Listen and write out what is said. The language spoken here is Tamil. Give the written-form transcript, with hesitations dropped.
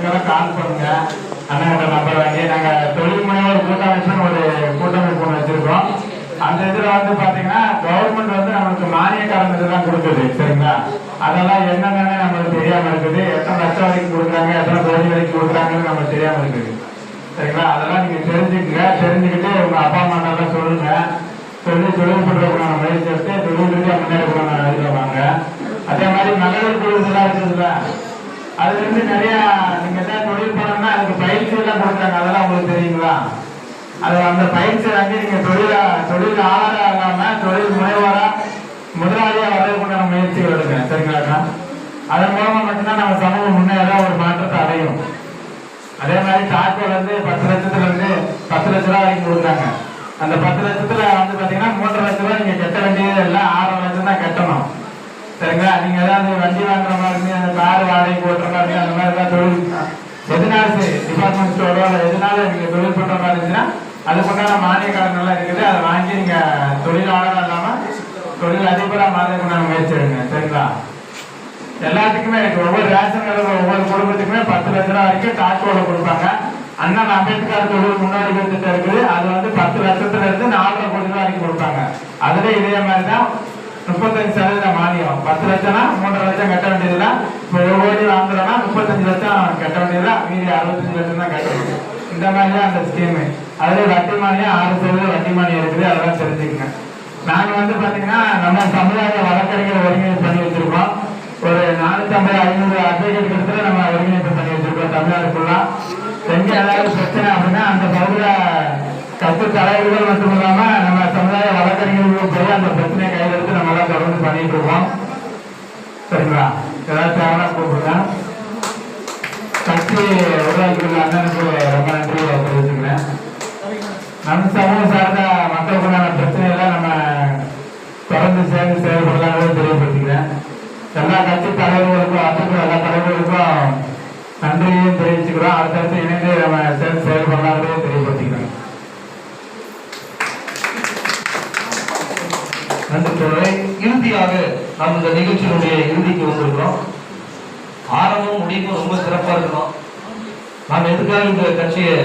விவரங்களுக்கெல்லாம் கால் பண்ணுங்க. அண்ணாங்கிட்ட நம்பர் வாங்கி நாங்கள் தொழில் முனைவோர் கூட்டமைப்புன்னு ஒரு கூட்டமைப்பு ஒன்று வச்சிருக்கோம். அந்த இதில் வந்து பார்த்தீங்கன்னா கவர்மெண்ட் வந்து நமக்கு மானிய கடன் இதெல்லாம் கொடுக்குது. சரிங்களா? அதெல்லாம் என்னென்னு நம்மளுக்கு தெரியாமல் இருக்குது. எத்தனை லட்சம் வரைக்கும் கொடுக்குறாங்க, எத்தனை கோடி வரைக்கும் கொடுக்குறாங்கன்னு நம்மளுக்கு தெரியாமல் இருக்குது. சரிங்களா? அதெல்லாம் நீங்கள் தெரிஞ்சுக்கங்க. தெரிஞ்சுக்கிட்டு உங்கள் அப்பா அம்மாட்டெல்லாம் சொல்லுங்க. சொல்லி தொழில் பண்ணுறதுக்கான முயற்சி எடுத்து தொழில் ரீதியாக முன்னேறதுக்கான இதில் வாங்க. அதே மாதிரி மகளிர் குழு இதெல்லாம் இருக்குதுல்ல, அதுல இருந்து நிறைய நீங்க எதாவது தொழில் பண்ணணும்னா அதுக்கு பயிற்சி எல்லாம் கொடுக்குறாங்க. அதெல்லாம் உங்களுக்கு தெரியுங்களா? அது அந்த பயிற்சி வாங்கி நீங்க தொழில் ஆளராக இல்லாம தொழில் முனைவோரா முதலாளியா வர்றதுக்குண்டான முயற்சிகள் எடுங்க. சரிங்களாக்கா? அதன் மூலமா மட்டும்தான் நம்ம சமூகம் முன்னேற ஒரு மாற்றத்தை அடையும். அதே மாதிரி தாக்கோல் வந்து 10 லட்சத்துல இருந்து 10 லட்ச ரூபா வரைக்கும் கொடுக்குறாங்க. அந்த 10 லட்சத்துல வந்து பாத்தீங்கன்னா 3.5 லட்ச ரூபாய் நீங்க கட்ட வேண்டியது இல்லை, 6 லட்சம் தான் கட்டணும். சரிங்களா? நீங்க ஏதாவது வண்டி வாங்குற மாதிரி, அந்த கார் வாடகைக்கு ஓட்டுற மாதிரி, அந்த மாதிரி ஏதாவது தொழில் எதுனாலும் சரி, டிபார்ட்மெண்ட் ஸ்டோரோ எதுனாலும் நீங்க தொழில் பண்ற மாதிரி இருந்துச்சுன்னா அதுக்குண்டான மானிய கடன் எல்லாம் இருக்குது. அதை வாங்கி நீங்க தொழிலாளர் இல்லாம தொழில் அதிபரா மாறதுக்குண்டான முயற்சி எடுங்க. சரிங்களா? எல்லாத்துக்குமே இருக்கு. ஒவ்வொரு ரேஷன் கடை ஒவ்வொரு குடும்பத்துக்குமே 10 லட்ச ரூபா வரைக்கும் தாக்கோல கொடுப்பாங்க. அண்ணன் அம்பேத்கர் தொழில் முன்னோடி திட்டம் இருக்குது. அது வந்து 10 லட்சத்துல இருந்து 4.5 கோடி ரூபாய் வரைக்கும் கொடுப்பாங்க. அதுல இதே மாதிரி தான் 35% மானியம். 10 லட்சம்னா 3.5 லட்சம் கட்ட வேண்டியதுல, இப்போ 1 கோடி வாங்குறோம்னா 35 லட்சம் கட்ட வேண்டியதுல, மீதி 65 லட்சம் தான் கட்டணும். இந்த மாதிரி தான் அந்த ஸ்கீமு. அதுல வட்டி மானியம் 6% வட்டி மானியம் இருக்குது. அதெல்லாம் தெரிஞ்சுக்கங்க. நாங்க வந்து பாத்தீங்கன்னா நம்ம சமுதாய வழக்கறிஞர் ஒருங்கிணைப்பு பண்ணி வச்சிருக்கோம். ஒரு 450-500 அட்வொகேட் கிட்ட நம்ம ஒருங்கிணைப்பு பண்ணி வச்சிருக்கோம் தமிழ்நாடு ஃபுல்லா. எங்க ஏதாவது பிரச்சனை அப்படின்னா அந்த பகுதியில கட்சி தலைவர்கள் மட்டும் இல்லாம நம்ம சமுதாய வழக்கறிஞர்களும் போய் அந்த பிரச்சனையை கையில் எடுத்து நம்ம எல்லாம் தொடர்ந்து பண்ணிட்டு இருக்கோம். சரிங்களா? ஏதாவது தேவைன்னா கூப்பிடுங்க. கட்சி உருவாக்கியுள்ள அண்ணனுக்கு ரொம்ப நன்றி தெரிவிச்சுக்கிறேன். நம்ம சமூகம் சார்ந்த மக்களுக்குண்டான பிரச்சனையெல்லாம் நம்ம தொடர்ந்து சேர்ந்து செயல்படலாம் தெரியப்படுத்திக்கிறேன். எல்லா கட்சி தலைவர்களுக்கும் அத்துக்கு எல்லா தலைவர்களுக்கும் நன்றியையும் தெரிவிச்சுக்கிறோம். அடுத்தடுத்து இணைந்து நம்ம சேர்ந்து செயல்படலாம் தெரியப்படுத்திக்கிறோம். நன்றி. இறுதியாக நாம் இந்த நிகழ்ச்சியினுடைய இறுதிக்கு வந்திருக்கிறோம். ஆரம்பம் முடிவும் ரொம்ப சிறப்பா இருக்கணும். நாம் எதுக்காக இந்த கட்சியை